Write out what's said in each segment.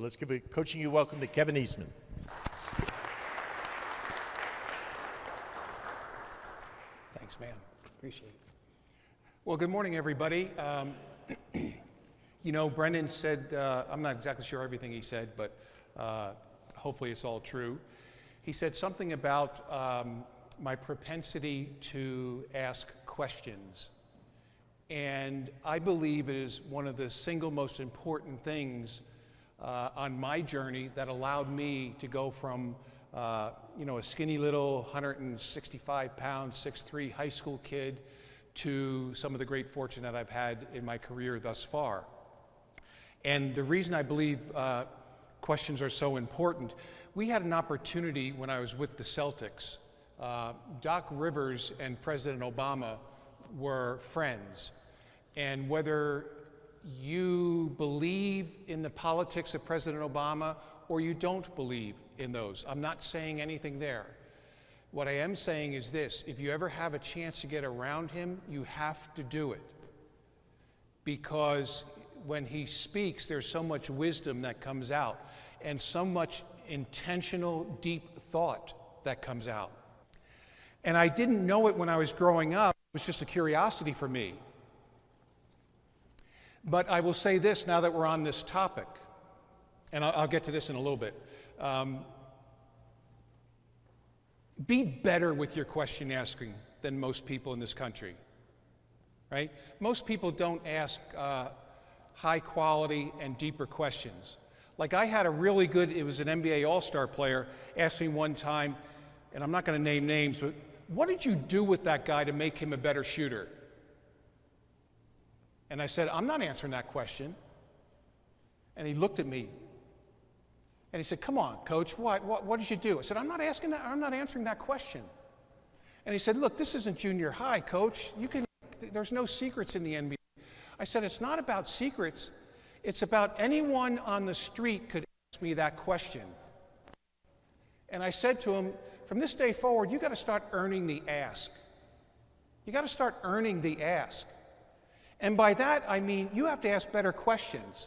But let's give a coaching you welcome to Kevin Eastman. Thanks, man. Appreciate it. Well, good morning, everybody. You know, Brendan said, I'm not exactly sure everything he said, but hopefully it's all true. He said something about my propensity to ask questions. And I believe it is one of the single most important things on my journey that allowed me to go from you know, a skinny little 165 pound, 6'3" high school kid to some of the great fortune that I've had in my career thus far. And the reason I believe questions are so important, we had an opportunity when I was with the Celtics. Doc Rivers and President Obama were friends. And whether you believe in the politics of President Obama or you don't believe in those, I'm not saying anything there. What I am saying is this: if you ever have a chance to get around him, you have to do it. Because when he speaks, there's so much wisdom that comes out and so much intentional, deep thought that comes out. And I didn't know it when I was growing up. It was just a curiosity for me. But I will say this now that we're on this topic, and I'll get to this in a little bit. Be better with your question asking than most people in this country, right? Most people don't ask high quality and deeper questions. Like I had a really good, it was an NBA All-Star player, asked me one time, and I'm not going to name names, but what did you do with that guy to make him a better shooter? And I said, I'm not answering that question. And he looked at me and he said, come on, coach, what did you do? I said, I'm not answering that question. And he said, look, this isn't junior high, coach. There's no secrets in the NBA. I said, it's not about secrets. It's about anyone on the street could ask me that question. And I said to him, from this day forward, you got to start earning the ask. You got to start earning the ask. And by that, I mean, you have to ask better questions.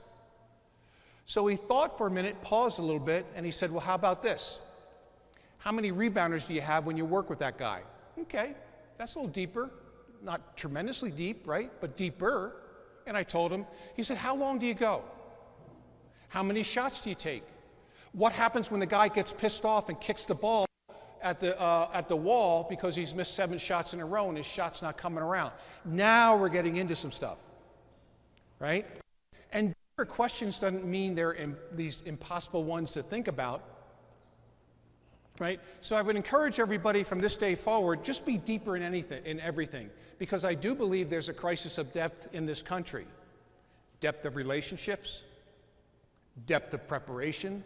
So he thought for a minute, paused a little bit, and he said, well, how about this? How many rebounders do you have when you work with that guy? Okay, that's a little deeper. Not tremendously deep, right? But deeper. And I told him, he said, how long do you go? How many shots do you take? What happens when the guy gets pissed off and kicks the ball at the wall because he's missed 7 shots in a row and his shot's not coming around? Now we're getting into some stuff, right? And deeper questions doesn't mean they're these impossible ones to think about, right? So I would encourage everybody from this day forward, just be deeper in everything, because I do believe there's a crisis of depth in this country. Depth of relationships, depth of preparation,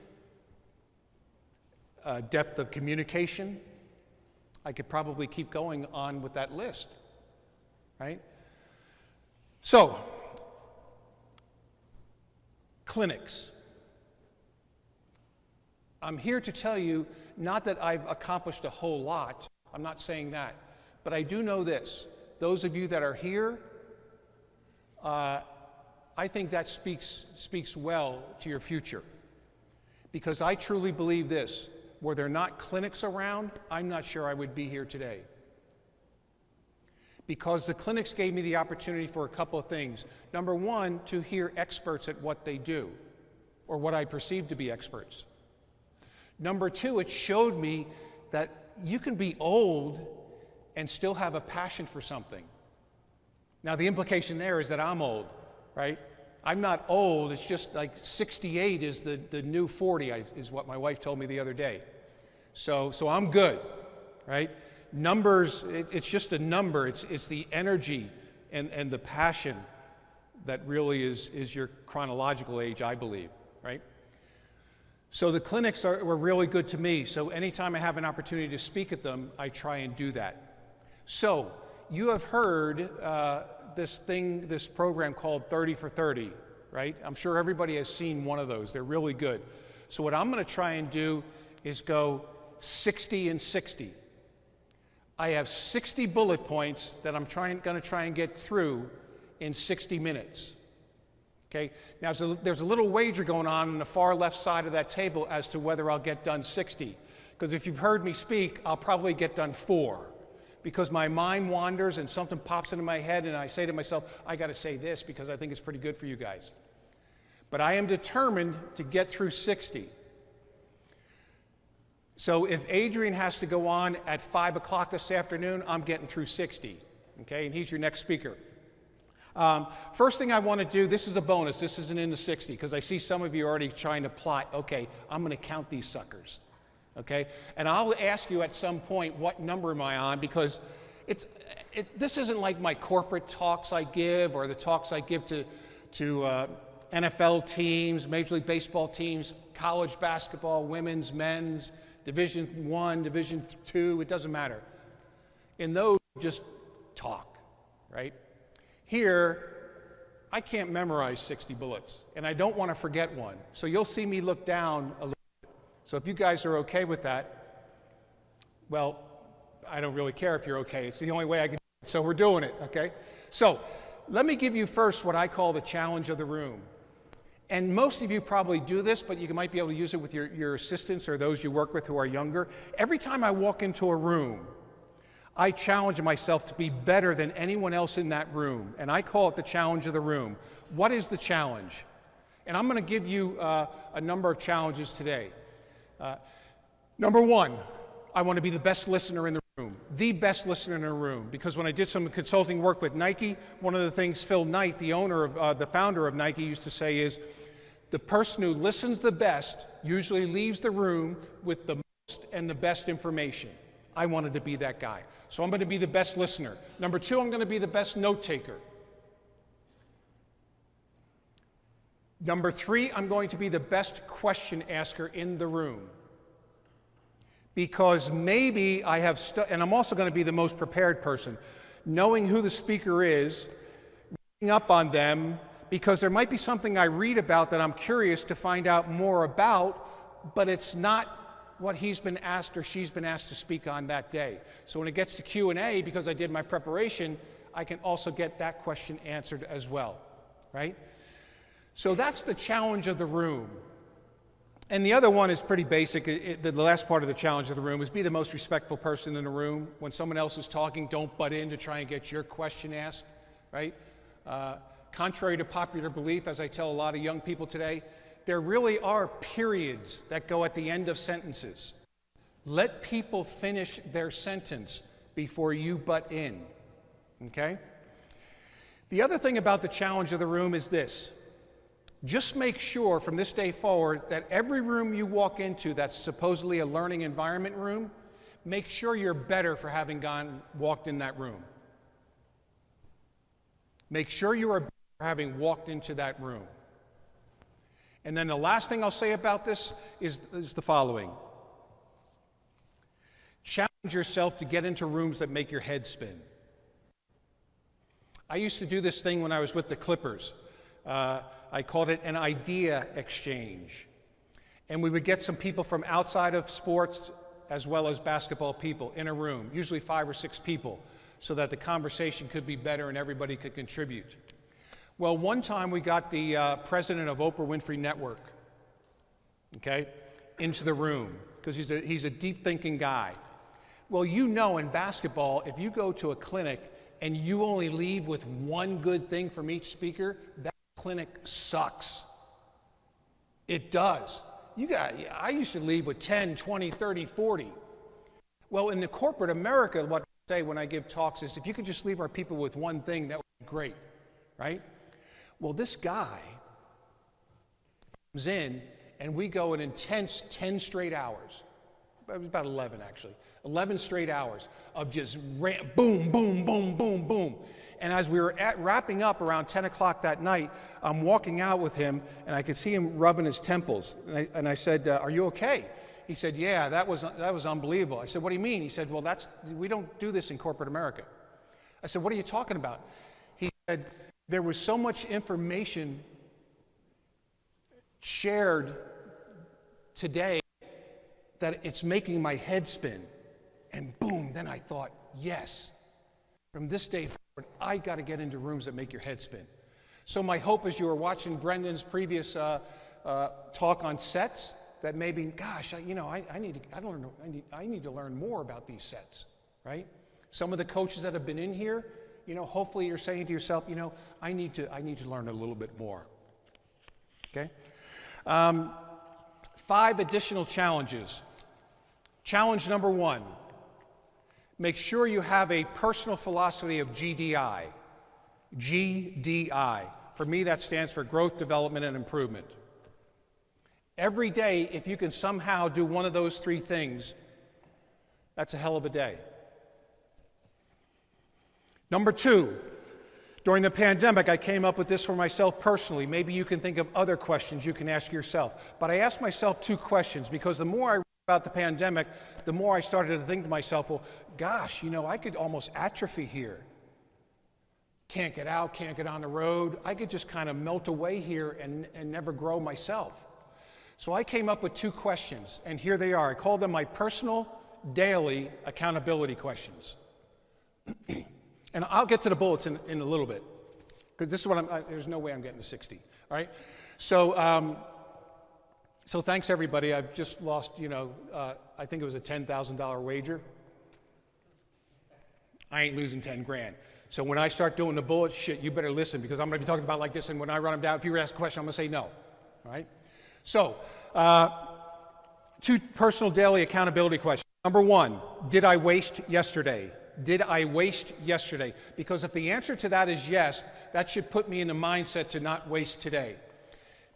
depth of communication. I could probably keep going on with that list, right? So, clinics. I'm here to tell you, not that I've accomplished a whole lot, I'm not saying that, but I do know this. Those of you that are here, I think that speaks well to your future. Because I truly believe this: were there not clinics around, I'm not sure I would be here today. Because the clinics gave me the opportunity for a couple of things. Number one, to hear experts at what they do, or what I perceive to be experts. Number two, it showed me that you can be old and still have a passion for something. Now, the implication there is that I'm old, right? I'm not old, it's just like 68 is the new 40, is what my wife told me the other day. So I'm good, right? Numbers, it's just a number, it's the energy and the passion that really is your chronological age, I believe, right? So the clinics were really good to me, so anytime I have an opportunity to speak at them, I try and do that. So, you have heard this program called 30 for 30, right? I'm sure everybody has seen one of those. They're really good. So what I'm going to try and do is go 60 and 60. I have 60 bullet points that I'm going to try and get through in 60 minutes. Okay, now there's a little wager going on the far left side of that table as to whether I'll get done 60. Because if you've heard me speak, I'll probably get done 4. Because my mind wanders and something pops into my head and I say to myself, I got to say this because I think it's pretty good for you guys. But I am determined to get through 60. So if Adrian has to go on at 5 o'clock this afternoon, I'm getting through 60. Okay, and he's your next speaker. First thing I want to do, this is a bonus, this isn't in the 60, because I see some of you already trying to plot, okay, I'm going to count these suckers, okay? And I'll ask you at some point, what number am I on, because this isn't like my corporate talks I give, or the talks I give to NFL teams, Major League Baseball teams, college basketball, women's, men's, Division I, Division II, it doesn't matter. In those, just talk, right? Here, I can't memorize 60 bullets, and I don't want to forget one. So you'll see me look down a little bit. So if you guys are okay with that, well, I don't really care if you're okay. It's the only way I can do it, so we're doing it, okay? So let me give you first what I call the challenge of the room. And most of you probably do this, but you might be able to use it with your assistants or those you work with who are younger. Every time I walk into a room, I challenge myself to be better than anyone else in that room, and I call it the challenge of the room. What is the challenge? And I'm going to give you a number of challenges today. Number one, I want to be the best listener in the room, the best listener in the room, because when I did some consulting work with Nike, one of the things Phil Knight, the founder of Nike, used to say is, the person who listens the best usually leaves the room with the most and the best information. I wanted to be that guy. So I'm going to be the best listener. Number two, I'm going to be the best note taker. Number three, I'm going to be the best question asker in the room. Because maybe I have, and I'm also going to be the most prepared person, knowing who the speaker is, reading up on them, because there might be something I read about that I'm curious to find out more about, but it's not what he's been asked or she's been asked to speak on that day. So when it gets to Q&A, because I did my preparation, I can also get that question answered as well, right? So that's the challenge of the room. And the other one is pretty basic. The last part of the challenge of the room is be the most respectful person in the room. When someone else is talking, don't butt in to try and get your question asked, right? Contrary to popular belief, as I tell a lot of young people today, there really are periods that go at the end of sentences. Let people finish their sentence before you butt in, okay? The other thing about the challenge of the room is this. Just make sure from this day forward that every room you walk into that's supposedly a learning environment room, make sure you're better for having walked in that room. Make sure you are better for having walked into that room. And then the last thing I'll say about this is the following. Challenge yourself to get into rooms that make your head spin. I used to do this thing when I was with the Clippers. I called it an idea exchange. And we would get some people from outside of sports as well as basketball people in a room, usually 5 or 6 people, so that the conversation could be better and everybody could contribute. Well, one time we got the president of Oprah Winfrey Network, okay, into the room, because he's a deep-thinking guy. Well, you know in basketball, if you go to a clinic and you only leave with one good thing from each speaker, that clinic sucks. It does. I used to leave with 10, 20, 30, 40. Well, in the corporate America, what I say when I give talks is, if you could just leave our people with one thing, that would be great, right? Well, this guy comes in, and we go an intense 10 straight hours. It was about 11, actually. 11 straight hours of just boom, boom, boom, boom, boom. And as we were wrapping up around 10 o'clock that night, I'm walking out with him, and I could see him rubbing his temples. And I said, are you okay? He said, yeah, that was unbelievable. I said, what do you mean? He said, well, we don't do this in corporate America. I said, what are you talking about? He said, there was so much information shared today that it's making my head spin. And boom, then I thought, yes, from this day forward, I got to get into rooms that make your head spin. So my hope as you were watching Brendan's previous talk on sets, that maybe, gosh, I need to learn more about these sets, right? Some of the coaches that have been in here, hopefully you're saying to yourself, I need to learn a little bit more. Okay? 5 additional challenges. Challenge number 1, make sure you have a personal philosophy of GDI. GDI. For me, that stands for growth, development, and improvement. Every day, if you can somehow do one of those 3 things, that's a hell of a day. Number 2, during the pandemic, I came up with this for myself personally. Maybe you can think of other questions you can ask yourself. But I asked myself 2 questions because the more I read about the pandemic, the more I started to think to myself, well, gosh, I could almost atrophy here. Can't get out, can't get on the road. I could just kind of melt away here and never grow myself. So I came up with 2 questions, and here they are. I called them my personal daily accountability questions. And I'll get to the bullets in a little bit, because this is what there's no way I'm getting to 60, all right? So, so thanks everybody. I've just lost, I think it was a $10,000 wager. I ain't losing 10 grand. So when I start doing the bullets, shit, you better listen, because I'm gonna be talking about like this, and when I run them down, if you ask a question, I'm gonna say no, all right? So, 2 personal daily accountability questions. Number 1, did I waste yesterday? Did I waste yesterday? Because if the answer to that is yes, that should put me in the mindset to not waste today.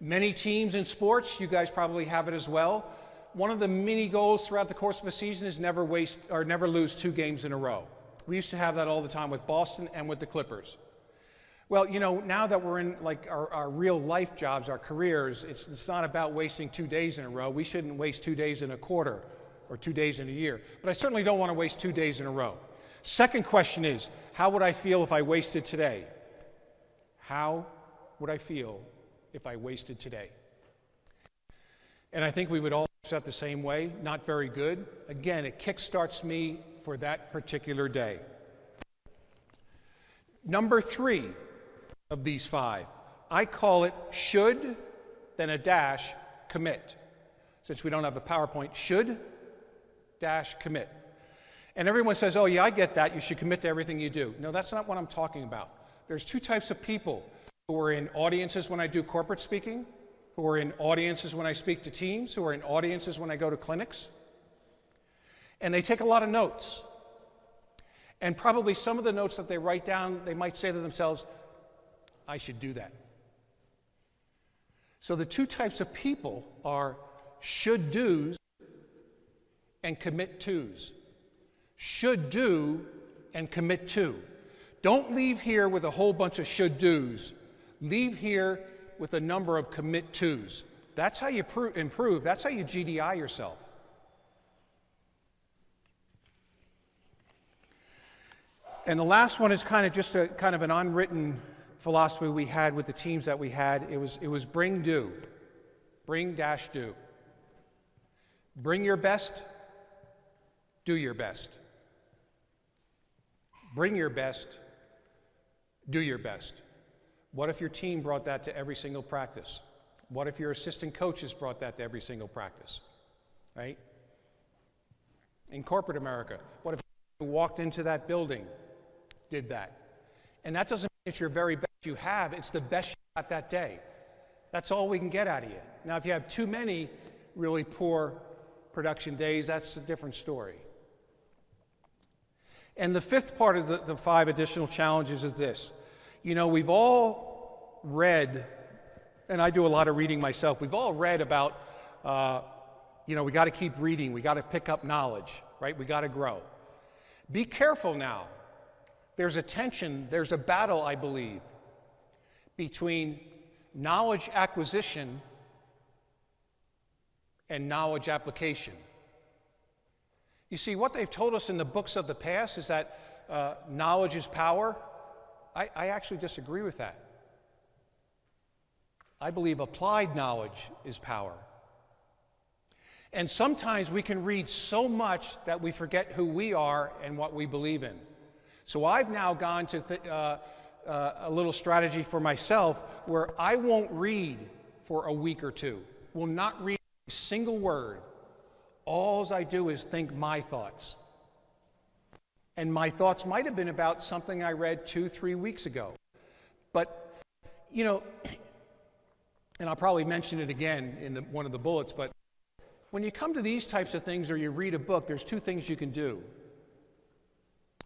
Many teams in sports, you guys probably have it as well. One of the mini goals throughout the course of a season is never lose 2 games in a row. We used to have that all the time with Boston and with the Clippers. Well, now that we're in like our real life jobs, our careers, it's not about wasting 2 days in a row. We shouldn't waste 2 days in a quarter or 2 days in a year. But I certainly don't want to waste 2 days in a row. Second question is, how would I feel if I wasted today? How would I feel if I wasted today? And I think we would all set the same way, not very good. Again, it kickstarts me for that particular day. Number 3 of these 5, I call it should, then a dash, commit. Since we don't have a PowerPoint, should, dash, commit. And everyone says, oh yeah, I get that, you should commit to everything you do. No, that's not what I'm talking about. There's 2 types of people who are in audiences when I do corporate speaking, who are in audiences when I speak to teams, who are in audiences when I go to clinics. And they take a lot of notes. And probably some of the notes that they write down, they might say to themselves, I should do that. So the 2 types of people are should do's and commit to's. Should do and commit to. Don't leave here with a whole bunch of should do's. Leave here with a number of commit to's. That's how you improve. That's how you GDI yourself. And the last one is kind of just a kind of an unwritten philosophy we had with the teams that we had. It was bring do. Bring dash do. Bring your best. Do your best. Bring your best, do your best. What if your team brought that to every single practice? What if your assistant coaches brought that to every single practice, right? In corporate America, what if you walked into that building, did that? And that doesn't mean it's your very best you have, it's the best you got that day. That's all we can get out of you. Now, if you have too many really poor production days, that's a different story. And the 5th part of the 5 additional challenges is this. We've all read, and I do a lot of reading myself, we've all read about, we got to keep reading, we got to pick up knowledge, right? We got to grow. Be careful now. There's a tension, there's a battle, I believe, between knowledge acquisition and knowledge application. You see, what they've told us in the books of the past is that knowledge is power. I actually disagree with that. I believe applied knowledge is power. And sometimes we can read so much that we forget who we are and what we believe in. So I've now gone to a little strategy for myself where I won't read for a week or two. Will not read a single word. All I do is think my thoughts. And my thoughts might have been about something I read 2-3 weeks ago. But, you know, and I'll probably mention it again in one of the bullets, but when you come to these types of things or you read a book, there's two things you can do.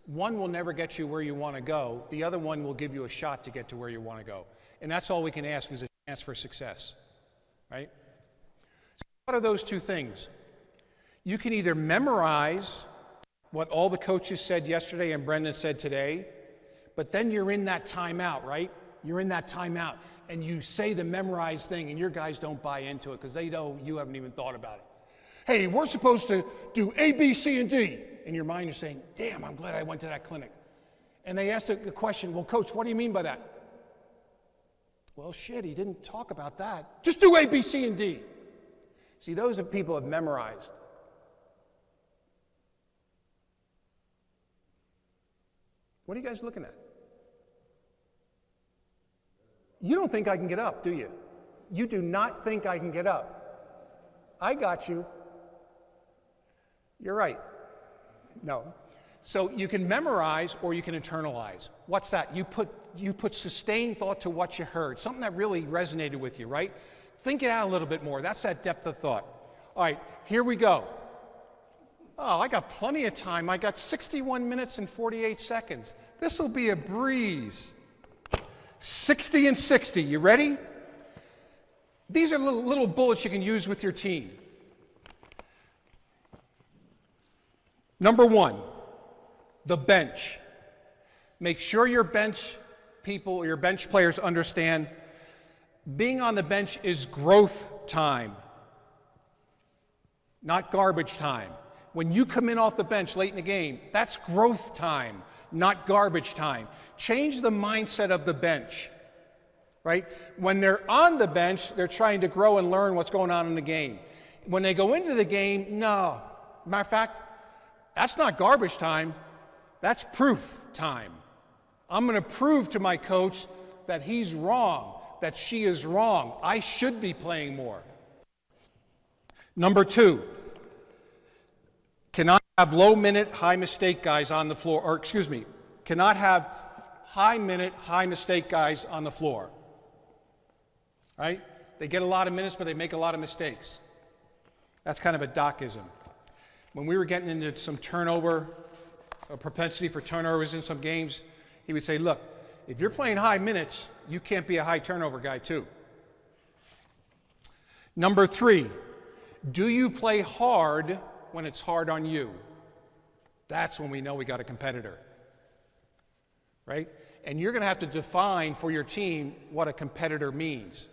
One will never get you where you want to go. The other one will give you a shot to get to where you want to go. And that's all we can ask is a chance for success, right? So what are those two things? You can either memorize what all the coaches said yesterday and Brendan said today, but then you're in that timeout, right? You're in that timeout, and you say the memorized thing, and your guys don't buy into it because they know you haven't even thought about it. Hey, we're supposed to do A, B, C, and D. In your mind, you're saying, damn, I'm glad I went to that clinic. And they ask the question, well, coach, what do you mean by that? Well, shit, he didn't talk about that. Just do A, B, C, and D. See, those are people who have memorized. What are you guys looking at? You don't think I can get up, do you? You do not think I can get up. I got you. You're right. No. So you can memorize or you can internalize. What's that? You put sustained thought to what you heard, something that really resonated with you, right? Think it out a little bit more. That's that depth of thought. All right, here we go. Oh, I got plenty of time. I got 61 minutes and 48 seconds. This will be a breeze. 60 and 60. You ready? These are little bullets you can use with your team. Number one, the bench. Make sure your bench people, your bench players understand being on the bench is growth time, not garbage time. When you come in off the bench late in the game, that's growth time, not garbage time. Change the mindset of the bench, right? When they're on the bench, they're trying to grow and learn what's going on in the game. When they go into the game, no. Matter of fact, that's not garbage time, that's proof time. I'm going to prove to my coach that he's wrong, that she is wrong. I should be playing more. Number two, cannot have low minute, high mistake guys on the floor, or excuse me, cannot have high minute, high mistake guys on the floor. Right? They get a lot of minutes, but they make a lot of mistakes. That's kind of a Docism. When we were getting into some turnover, a propensity for turnovers in some games, he would say, look, if you're playing high minutes, you can't be a high turnover guy too. Number three, do you play hard when it's hard on you? That's when we know we got a competitor, right? And you're going to have to define for your team what a competitor means.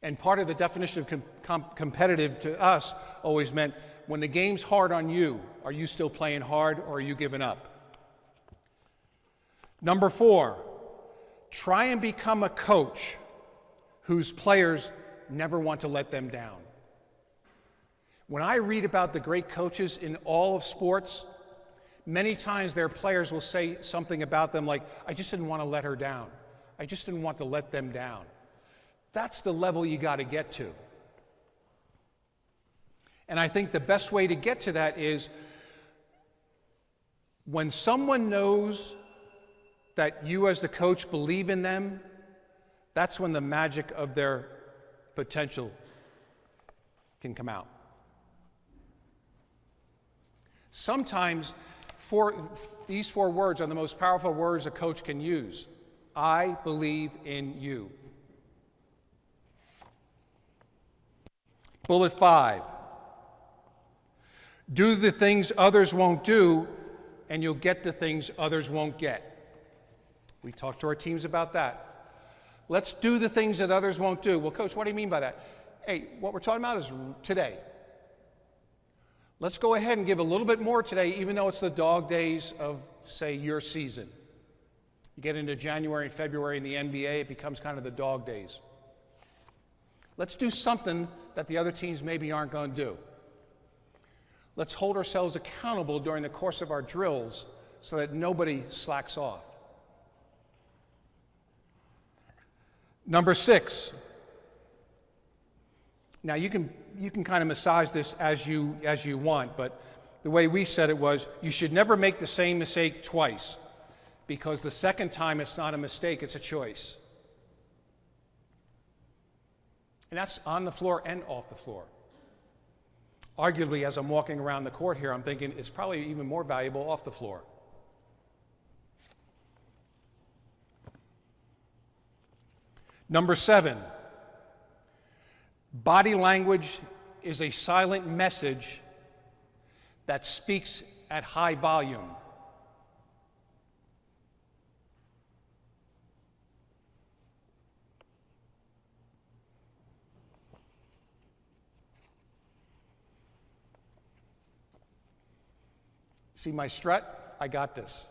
And part of the definition of competitive to us always meant when the game's hard on you, are you still playing hard or are you giving up? Number four, try and become a coach whose players never want to let them down. When I read about the great coaches in all of sports, many times their players will say something about them like, I just didn't want to let her down. I just didn't want to let them down. That's the level you got to get to. And I think the best way to get to that is when someone knows that you as the coach believe in them, that's when the magic of their potential can come out. Sometimes these four words are the most powerful words a coach can use. I believe in you. Bullet 5. Do the things others won't do, and you'll get the things others won't get. We talk to our teams about that. Let's do the things that others won't do. Well, Coach, what do you mean by that? Hey, what we're talking about is today. Let's go ahead and give a little bit more today, even though it's the dog days of, say, your season. You get into January and February in the NBA, it becomes kind of the dog days. Let's do something that the other teams maybe aren't going to do. Let's hold ourselves accountable during the course of our drills so that nobody slacks off. Number 6. Now you can kind of massage this as you want, but the way we said it was, you should never make the same mistake twice, because the second time it's not a mistake, it's a choice. And that's on the floor and off the floor. Arguably, as I'm walking around the court here, I'm thinking it's probably even more valuable off the floor. Number 7, body language is a silent message that speaks at high volume. See my strut? I got this.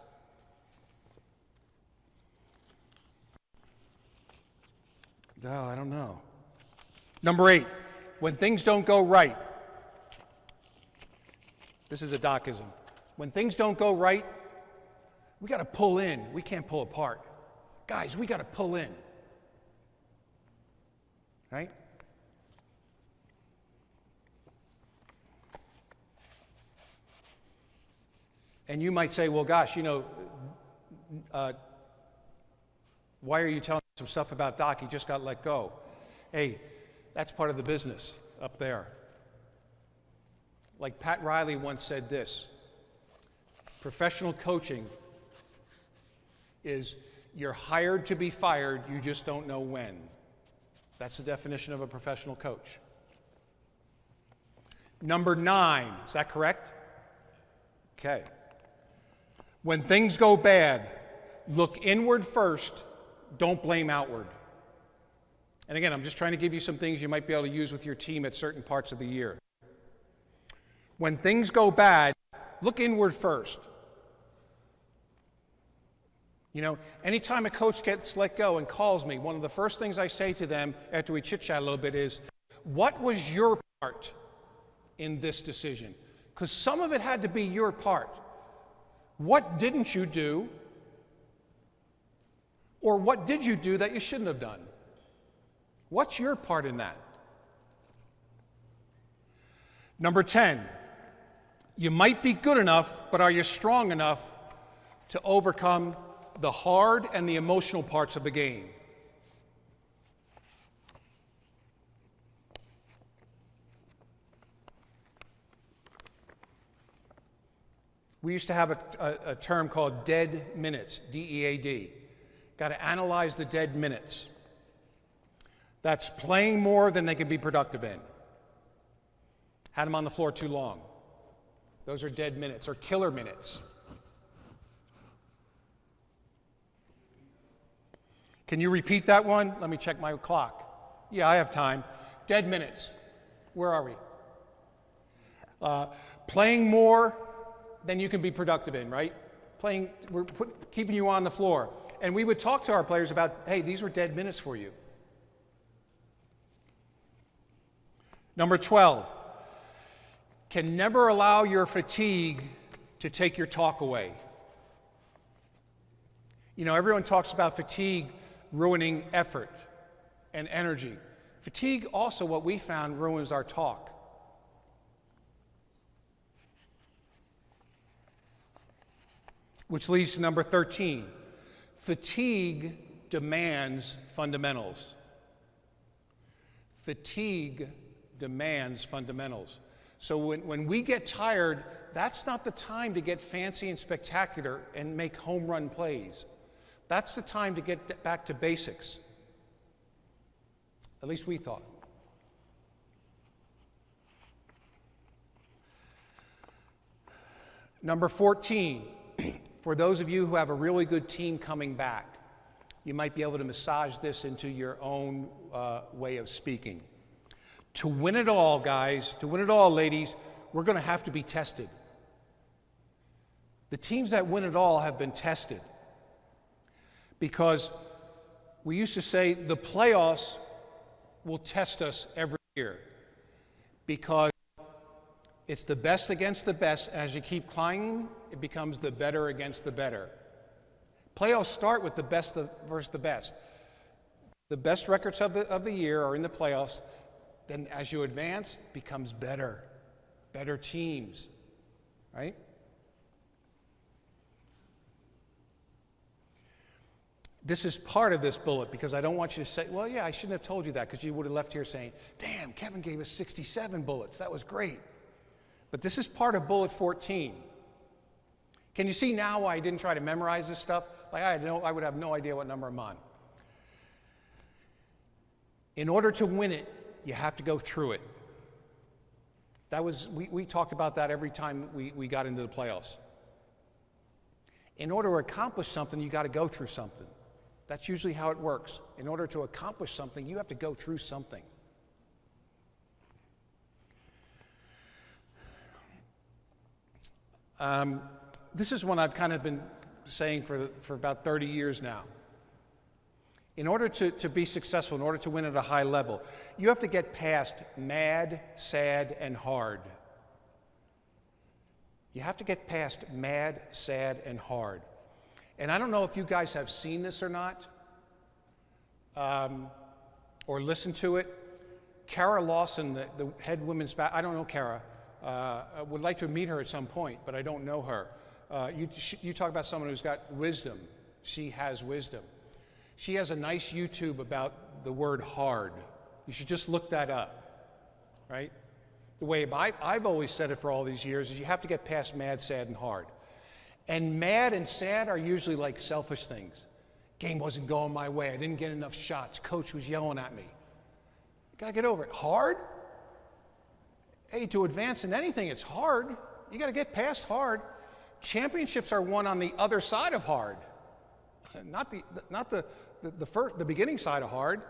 No, I don't know. Number 8, when things don't go right. This is a docism. When things don't go right, we got to pull in. We can't pull apart. Guys, we got to pull in. Right? And you might say, well, gosh, why are you telling me some stuff about Doc? He just got let go. Hey, that's part of the business up there. Like Pat Riley once said this, professional coaching is you're hired to be fired, you just don't know when. That's the definition of a professional coach. Number 9, is that correct? Okay. When things go bad, look inward first, don't blame outward. And again, I'm just trying to give you some things you might be able to use with your team at certain parts of the year. When things go bad, look inward first. Anytime a coach gets let go and calls me, one of the first things I say to them after we chit-chat a little bit is, what was your part in this decision? Because some of it had to be your part. What didn't you do? Or what did you do that you shouldn't have done? What's your part in that? Number 10, you might be good enough, but are you strong enough to overcome the hard and the emotional parts of the game? We used to have a term called dead minutes, D-E-A-D. Got to analyze the dead minutes. That's playing more than they can be productive in. Had them on the floor too long. Those are dead minutes, or killer minutes. Can you repeat that one? Let me check my clock. Yeah, I have time. Dead minutes. Where are we? Playing more than you can be productive in, right? Keeping you on the floor. And we would talk to our players about, hey, these were dead minutes for you. Number 12, can never allow your fatigue to take your talk away. Everyone talks about fatigue ruining effort and energy. Fatigue also, what we found, ruins our talk. Which leads to number 13. Fatigue demands fundamentals. Fatigue demands fundamentals. So when we get tired, that's not the time to get fancy and spectacular and make home run plays. That's the time to get back to basics. At least we thought. Number 14, for those of you who have a really good team coming back, you might be able to massage this into your own way of speaking. To win it all, guys, to win it all, ladies, we're going to have to be tested. The teams that win it all have been tested. Because we used to say the playoffs will test us every year. Because It's the best against the best. As you keep climbing, it becomes the better against the better. Playoffs start with the best versus the best. The best records of the year are in the playoffs. Then as you advance, it becomes better teams, right? This is part of this bullet because I don't want you to say, well, yeah, I shouldn't have told you that, because you would have left here saying, damn, Kevin gave us 67 bullets. That was great. But this is part of bullet 14. Can you see now why I didn't try to memorize this stuff? Like I would have no idea what number I'm on. In order to win it, you have to go through it. We talked about that every time we got into the playoffs. In order to accomplish something, you got to go through something. That's usually how it works. In order to accomplish something, you have to go through something. This is one I've kind of been saying for about 30 years now. In order to be successful, in order to win at a high level, you have to get past mad, sad, and hard. You have to get past mad, sad, and hard. And I don't know if you guys have seen this or not, or listened to it. Kara Lawson, the head women's I don't know Kara. I would like to meet her at some point, but I don't know her. You talk about someone who's got wisdom. She has wisdom. She has a nice YouTube about the word hard. You should just look that up, right? The way I've always said it for all these years is you have to get past mad, sad, and hard. And mad and sad are usually like selfish things. Game wasn't going my way. I didn't get enough shots. Coach was yelling at me. You gotta get over it. Hard? Hey, to advance in anything, it's hard. You gotta get past hard. Championships are won on the other side of hard, not the beginning side of hard.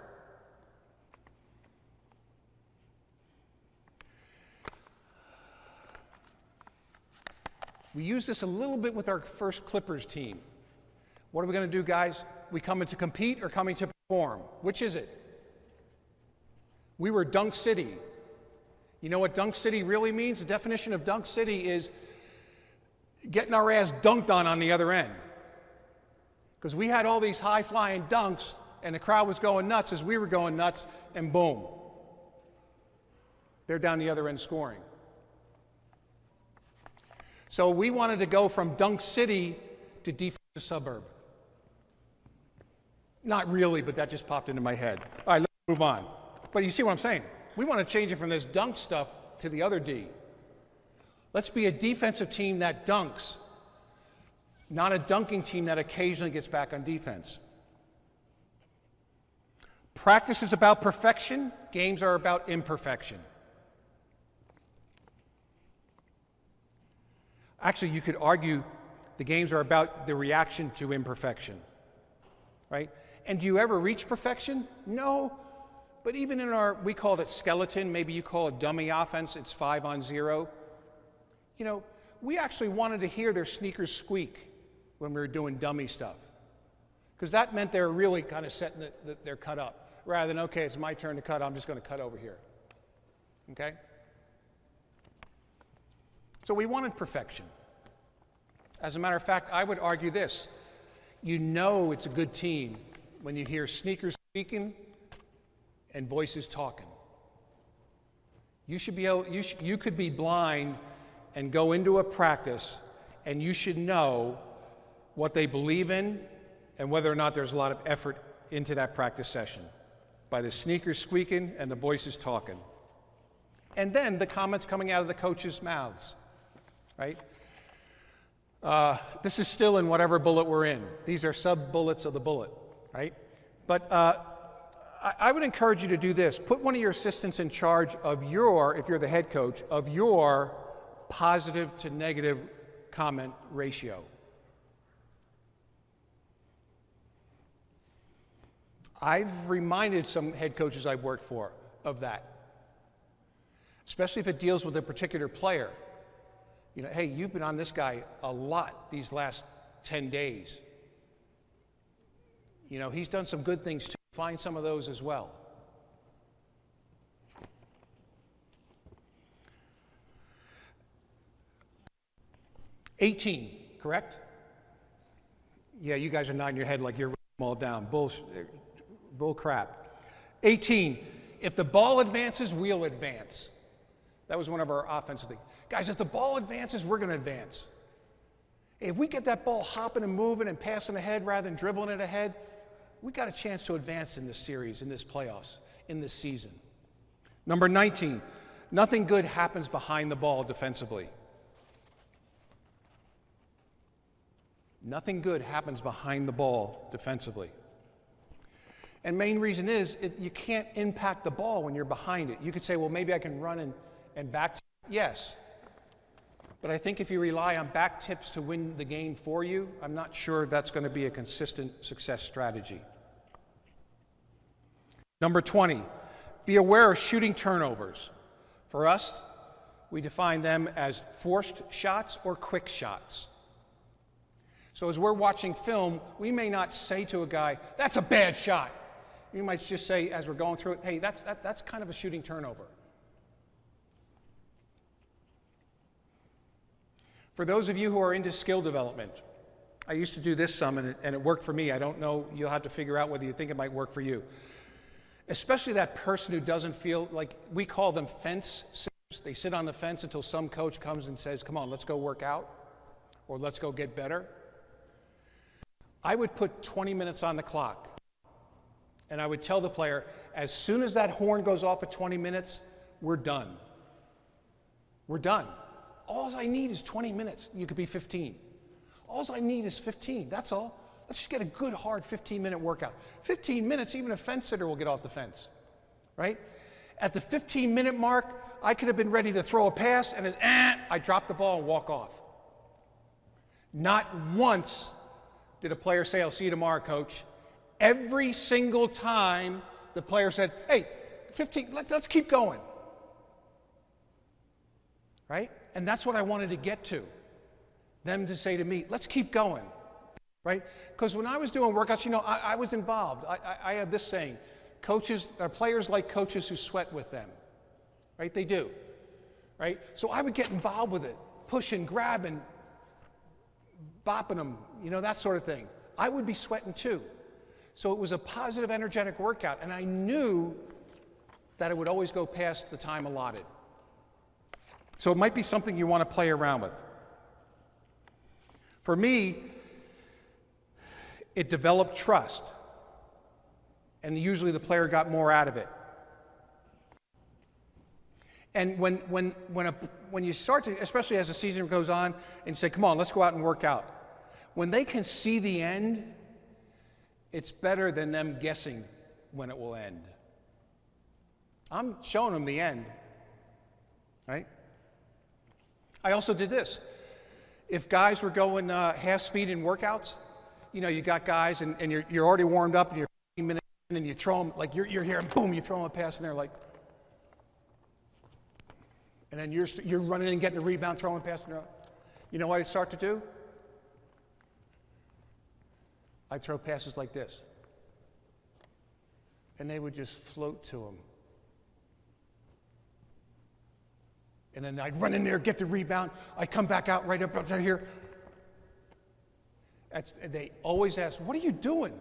We use this a little bit with our first Clippers team. What are we going to do, guys? We coming to compete or coming to perform? Which is it? We were Dunk City. You know what Dunk City really means? The definition of Dunk City is getting our ass dunked on the other end. Because we had all these high-flying dunks, and the crowd was going nuts as we were going nuts, and boom. They're down the other end scoring. So we wanted to go from Dunk City to defensive suburb. Not really, but that just popped into my head. All right, let's move on. But you see what I'm saying? We want to change it from this dunk stuff to the other D. Let's be a defensive team that dunks, not a dunking team that occasionally gets back on defense. Practice is about perfection. Games are about imperfection. Actually, you could argue the games are about the reaction to imperfection, right? And do you ever reach perfection? No. But even in we called it skeleton, maybe you call it dummy offense, it's 5-on-0. You know, we actually wanted to hear their sneakers squeak when we were doing dummy stuff. Because that meant they were really kind of setting their cut up. Rather than, okay, it's my turn to cut, I'm just going to cut over here. Okay? So we wanted perfection. As a matter of fact, I would argue this. You know it's a good team when you hear sneakers squeaking and voices talking. You should be able, you could be blind and go into a practice and you should know what they believe in and whether or not there's a lot of effort into that practice session by the sneakers squeaking and the voices talking. And then the comments coming out of the coaches' mouths, right? This is still in whatever bullet we're in. These are sub-bullets of the bullet, right? But I would encourage you to do this. Put one of your assistants in charge of if you're the head coach, of your positive to negative comment ratio. I've reminded some head coaches I've worked for of that, especially if it deals with a particular player. You know, hey, you've been on this guy a lot these last 10 days. You know, he's done some good things too. Find some of those as well. 18, correct? Yeah, you guys are nodding your head like you're writing them all down. Bull crap. 18, if the ball advances, we'll advance. That was one of our offensive things. Guys, if the ball advances, we're going to advance. If we get that ball hopping and moving and passing ahead rather than dribbling it ahead, we got a chance to advance in this series, in this playoffs, in this season. Number 19, nothing good happens behind the ball defensively. Nothing good happens behind the ball defensively. And main reason is you can't impact the ball when you're behind it. You could say, well, maybe I can run and back tip. Yes. But I think if you rely on back tips to win the game for you, I'm not sure that's going to be a consistent success strategy. Number 20, be aware of shooting turnovers. For us, we define them as forced shots or quick shots. So as we're watching film, we may not say to a guy, that's a bad shot. You might just say, as we're going through it, hey, that's kind of a shooting turnover. For those of you who are into skill development, I used to do this some, and it worked for me. I don't know, you'll have to figure out whether you think it might work for you. Especially that person who doesn't feel like, we call them fence sitters. They sit on the fence until some coach comes and says, come on, let's go work out, or let's go get better. I would put 20 minutes on the clock, and I would tell the player, as soon as that horn goes off at 20 minutes, we're done. We're done. All I need is 20 minutes. You could be 15. All I need is 15. That's all. Let's just get a good, hard 15-minute workout. 15 minutes, even a fence sitter will get off the fence, right? At the 15-minute mark, I could have been ready to throw a pass, and I drop the ball and walk off. Not once did a player say, I'll see you tomorrow, coach. Every single time the player said, hey, 15, let's keep going. Right? And that's what I wanted to get to. Them to say to me, let's keep going. Right? Because when I was doing workouts, you know, I was involved. I have this saying, players like coaches who sweat with them. Right? They do. Right? So I would get involved with it, pushing, grabbing, bopping them, you know, that sort of thing. I would be sweating too. So it was a positive, energetic workout, and I knew that it would always go past the time allotted. So it might be something you want to play around with. For me, it developed trust, and usually the player got more out of it. And when you start to, especially as the season goes on, and you say, come on, let's go out and work out. When they can see the end, it's better than them guessing when it will end. I'm showing them the end, right? I also did this. If guys were going half speed in workouts, you know, you got guys and you're already warmed up and you're 15 minutes in and you throw them, like you're here and boom, you throw them a pass and they're like, and then you're running and getting a rebound, throwing a pass. You know what I'd start to do? I'd throw passes like this. And they would just float to them. And then I'd run in there, get the rebound. I'd come back out right up here. They always ask, what are you doing?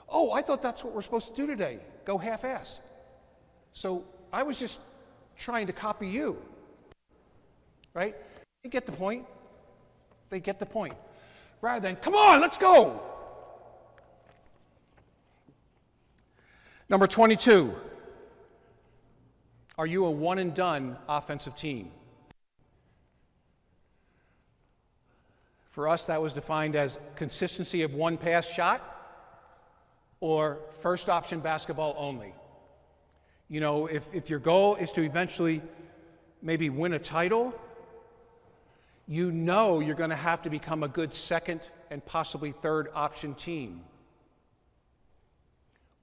Oh, I thought that's what we're supposed to do today. Go half-ass. So I was just trying to copy you. Right? They get the point. They get the point. Rather than, come on, let's go. Number 22. Are you a one-and-done offensive team? For us, that was defined as consistency of one pass shot or first option basketball only. You know, if your goal is to eventually maybe win a title, you know you're going to have to become a good second and possibly third option team.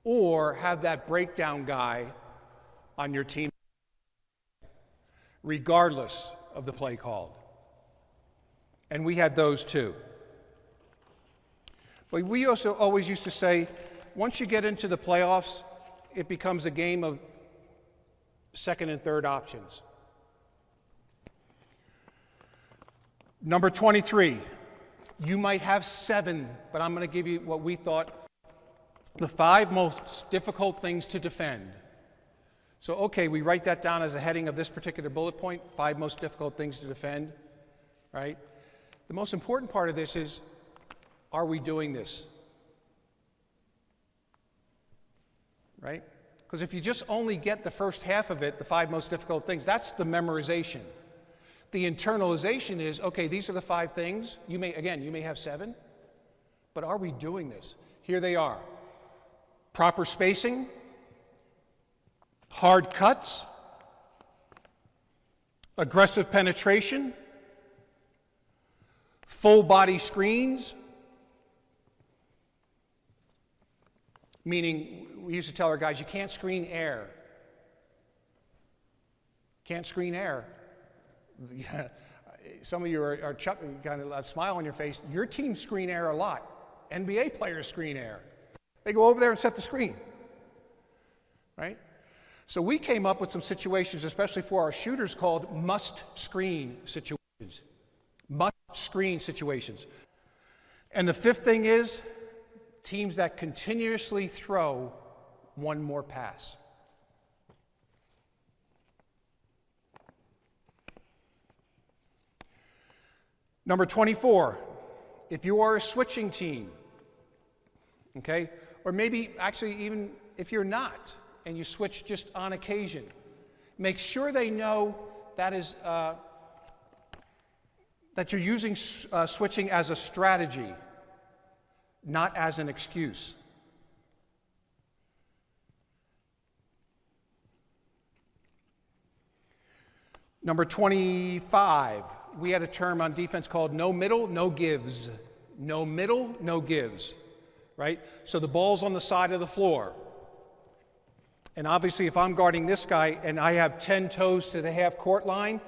Or have that breakdown guy on your team, regardless of the play called. And we had those too. But we also always used to say, once you get into the playoffs, it becomes a game of second and third options. Number 23, you might have 7, but I'm going to give you what we thought the 5 most difficult things to defend. So, okay, we write that down as a heading of this particular bullet point, 5 most difficult things to defend, right? The most important part of this is, are we doing this? Right? Because if you just only get the first half of it, the 5 most difficult things, that's the memorization. The internalization is, okay, these are the 5 things. You may have 7, but are we doing this? Here they are. Proper spacing, hard cuts, aggressive penetration, full body screens, meaning we used to tell our guys, you can't screen air. Can't screen air. Yeah, some of you are chuckling, kind of a smile on your face. Your team screen air a lot. NBA players screen air. They go over there and set the screen, right? So we came up with some situations, especially for our shooters, called must-screen situations. Must-screen situations. And the 5th thing is teams that continuously throw one more pass. Number 24, if you are a switching team, okay, or maybe actually even if you're not and you switch just on occasion, make sure they know that is that you're using switching as a strategy, not as an excuse. Number 25, we had a term on defense called no middle, no gives. No middle, no gives, right? So the ball's on the side of the floor. And obviously if I'm guarding this guy and I have 10 toes to the half court line,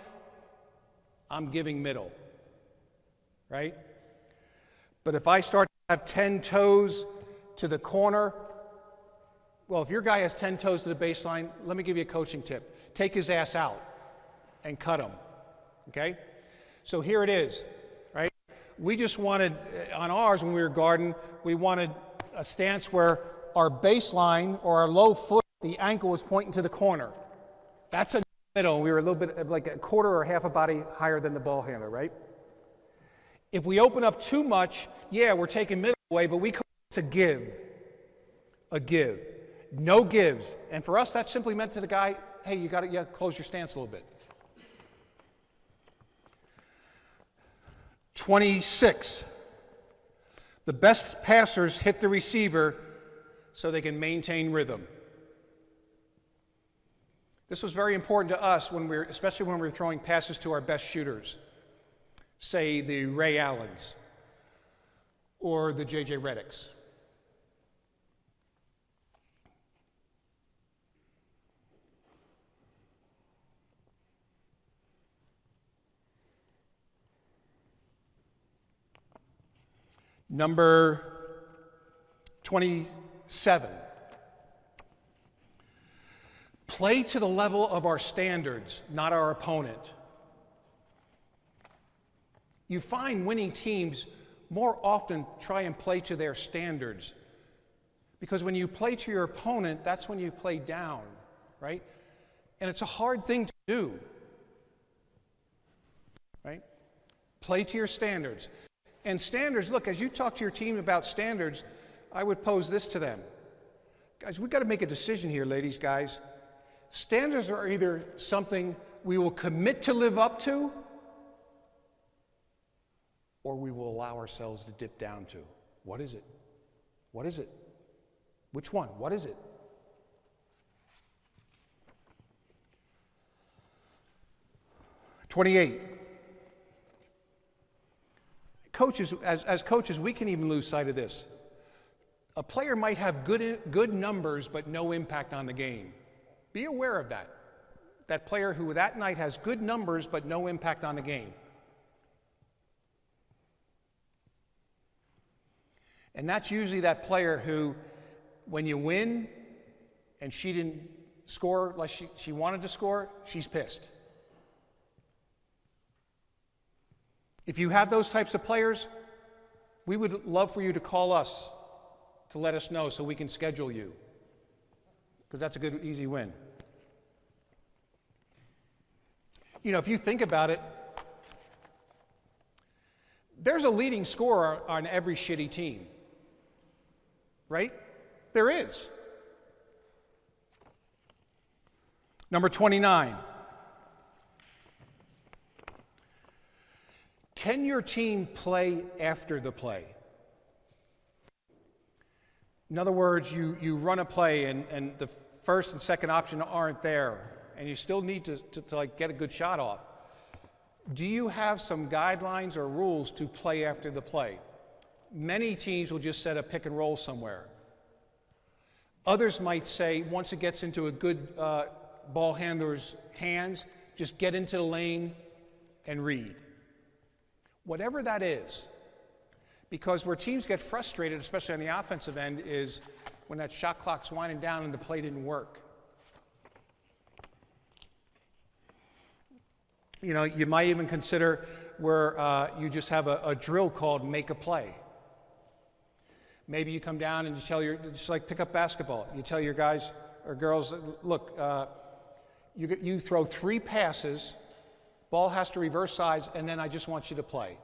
I'm giving middle, right? But if I start to have 10 toes to the corner, well, if your guy has 10 toes to the baseline, let me give you a coaching tip. Take his ass out and cut him, okay? So here it is, right? We just wanted, on ours when we were guarding, we wanted a stance where our baseline or our low foot, the ankle was pointing to the corner. That's a middle. We were a little bit like a quarter or half a body higher than the ball handler, right? If we open up too much, yeah, we're taking middle away, but we call it a give. No gives. And for us, that simply meant to the guy, hey, you got to close your stance a little bit. 26. The best passers hit the receiver so they can maintain rhythm. This was very important to us especially when we were throwing passes to our best shooters, say the Ray Allens or the J.J. Reddicks. Number 27. Play to the level of our standards, not our opponent. You find winning teams more often try and play to their standards. Because when you play to your opponent, that's when you play down, right? And it's a hard thing to do, right? Play to your standards. And standards, look, as you talk to your team about standards, I would pose this to them. Guys, we've got to make a decision here, ladies, guys. Standards are either something we will commit to live up to, or we will allow ourselves to dip down to. What is it? What is it? Which one? What is it? '28. Coaches, as coaches, we can even lose sight of this. A player might have good numbers, but no impact on the game. Be aware of that. That player who that night has good numbers, but no impact on the game. And that's usually that player who, when you win and she didn't score like she wanted to score, she's pissed. If you have those types of players, we would love for you to call us to let us know so we can schedule you, because that's a good, easy win. You know, if you think about it, there's a leading scorer on every shitty team, right? There is. Number 29. Can your team play after the play? In other words, you run a play and the first and second option aren't there, and you still need to like get a good shot off. Do you have some guidelines or rules to play after the play? Many teams will just set a pick and roll somewhere. Others might say, once it gets into a good ball handler's hands, just get into the lane and read. Whatever that is, because where teams get frustrated, especially on the offensive end, is when that shot clock's winding down and the play didn't work. You know, you might even consider where you just have a drill called make a play. Maybe you come down and you tell just like pick up basketball. You tell your guys or girls, look, you throw 3 passes, ball has to reverse sides, and then I just want you to play.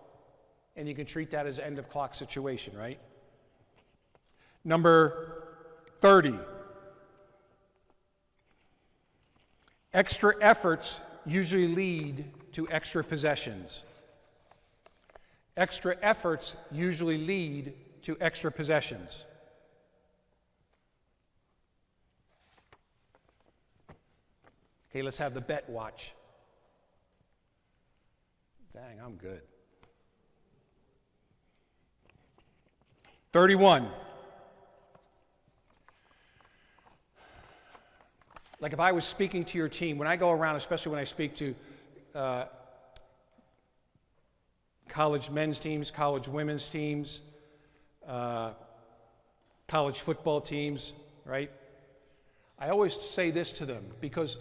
And you can treat that as end of clock situation, right? Number 30. Extra efforts usually lead to extra possessions. Extra efforts usually lead to extra possessions. Okay, let's have the bet watch. Dang, I'm good. 31. Like if I was speaking to your team, when I go around, especially when I speak to college men's teams, college women's teams, college football teams, right? I always say this to them because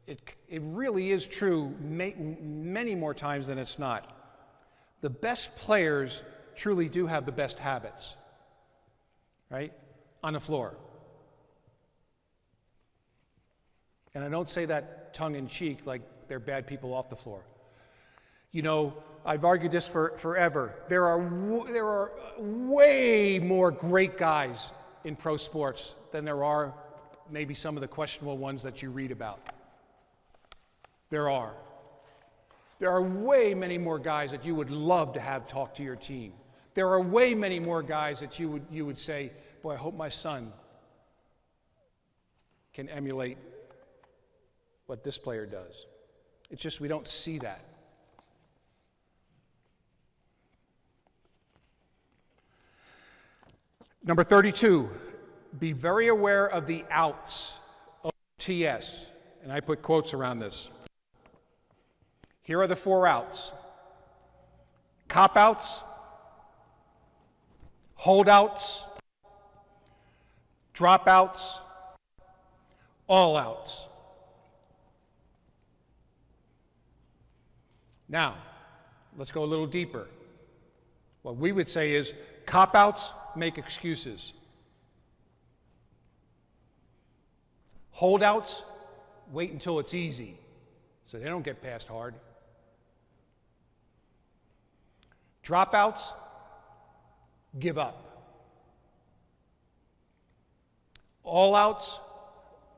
it really is true many more times than it's not. The best players truly do have the best habits, right, on the floor. And I don't say that tongue-in-cheek like they're bad people off the floor. You know, I've argued this forever. There are way more great guys in pro sports than there are maybe some of the questionable ones that you read about. There are. There are way many more guys that you would love to have talk to your team. There are way many more guys that you would say, boy, I hope my son can emulate what this player does. It's just we don't see that. Number 32, be very aware of the outs, OTS, and I put quotes around this. Here are the 4 outs: cop-outs, holdouts, dropouts, all-outs. Now, let's go a little deeper. What we would say is cop-outs make excuses. Holdouts wait until it's easy so they don't get past hard. Dropouts give up. All-outs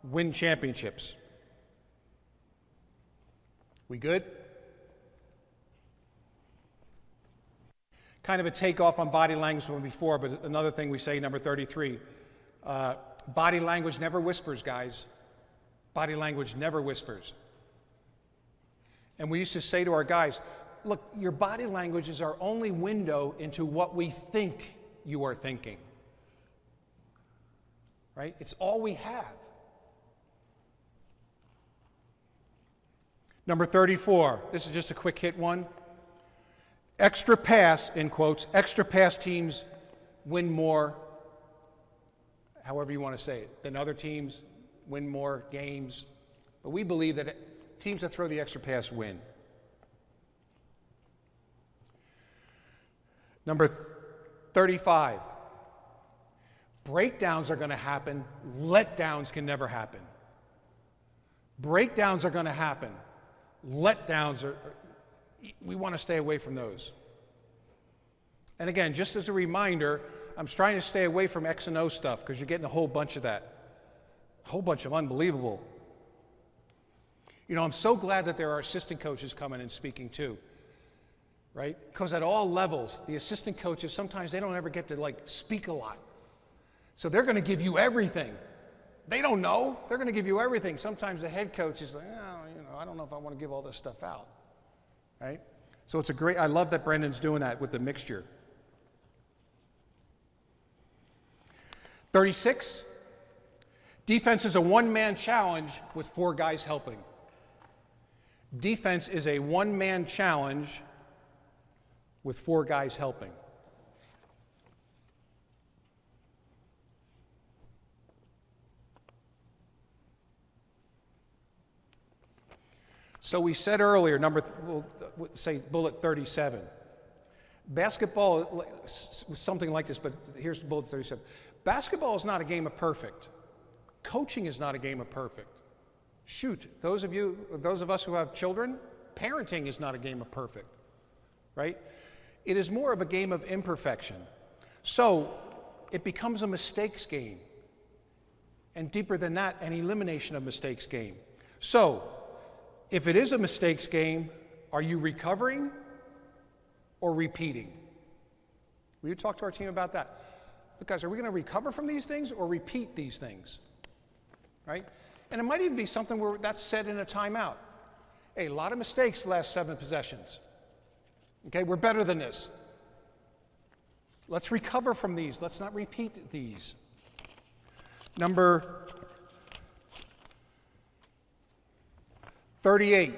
win championships. We good? Kind of a takeoff on body language from before, but another thing we say, number 33, body language never whispers, guys. Body language never whispers. And we used to say to our guys, look, your body language is our only window into what we think you are thinking. Right? It's all we have. Number 34, this is just a quick hit one. Extra pass, in quotes, extra pass teams win more, however you want to say it, than other teams, win more games. But we believe that teams that throw the extra pass win. Number 35. Breakdowns are going to happen. Letdowns can never happen. Breakdowns are going to happen. Letdowns we want to stay away from those. And again, just as a reminder, I'm trying to stay away from X and O stuff because you're getting a whole bunch of that. A whole bunch of unbelievable. You know, I'm so glad that there are assistant coaches coming and speaking too. Right? Because at all levels, the assistant coaches, sometimes they don't ever get to like speak a lot. So they're going to give you everything. They don't know. They're going to give you everything. Sometimes the head coach is like, oh, you know, I don't know if I want to give all this stuff out. Right? So it's a great, I love that Brendan's doing that with the mixture. 36, defense is a one-man challenge with 4 guys helping. Defense is a one-man challenge with 4 guys helping. So we said earlier, we'll say bullet 37. Basketball was something like this, but here's bullet 37. Basketball is not a game of perfect. Coaching is not a game of perfect. Shoot, those of us who have children, parenting is not a game of perfect, right? It is more of a game of imperfection. So it becomes a mistakes game. And deeper than that, an elimination of mistakes game. So if it is a mistakes game, are you recovering or repeating? Will you talk to our team about that? Look, guys, are we going to recover from these things or repeat these things? Right? And it might even be something where that's said in a timeout. Hey, a lot of mistakes the last 7 possessions. Okay, we're better than this. Let's recover from these. Let's not repeat these. Number 38.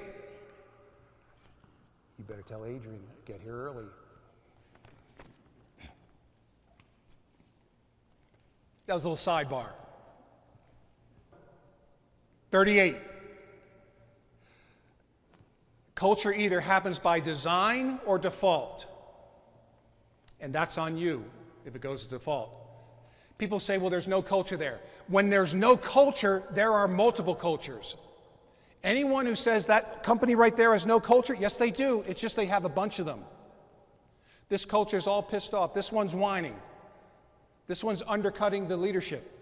You better tell Adrian to get here early. That was a little sidebar. 38. Culture either happens by design or default. And that's on you if it goes to default. People say, well, there's no culture there. When there's no culture, there are multiple cultures. Anyone who says that company right there has no culture, yes, they do. It's just they have a bunch of them. This culture is all pissed off. This one's whining. This one's undercutting the leadership.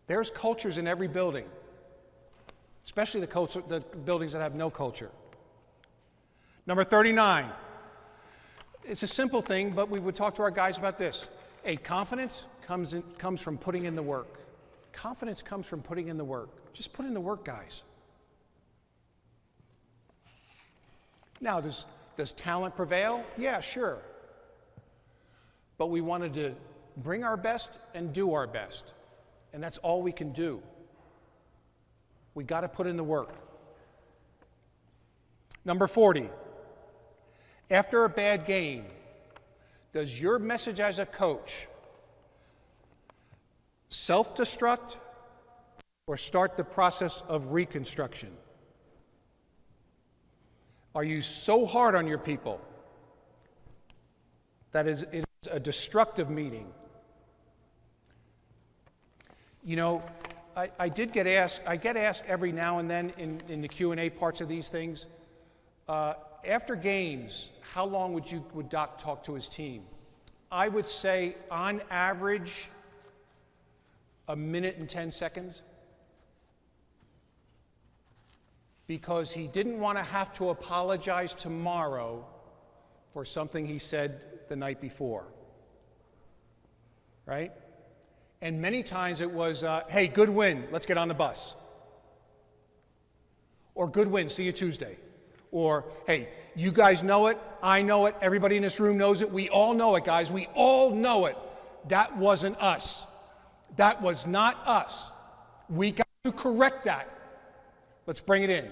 There's cultures in every building, especially the buildings that have no culture. Number 39. It's a simple thing, but we would talk to our guys about this. Hey, confidence comes from putting in the work. Confidence comes from putting in the work. Just put in the work, guys. Now, does talent prevail? Yeah, sure. But we wanted to bring our best and do our best. And that's all we can do. We got to put in the work. Number 40. After a bad game, does your message as a coach self-destruct or start the process of reconstruction? Are you so hard on your people that it is a destructive meeting? You know, I get asked every now and then in the Q&A parts of these things, after games, how long would Doc talk to his team? I would say, on average, 1 minute and 10 seconds. Because he didn't want to have to apologize tomorrow for something he said the night before. Right? And many times it was, hey, good win, let's get on the bus. Or good win, see you Tuesday. Or, hey, you guys know it, I know it, everybody in this room knows it, we all know it, guys, we all know it. That wasn't us. That was not us. We got to correct that. Let's bring it in.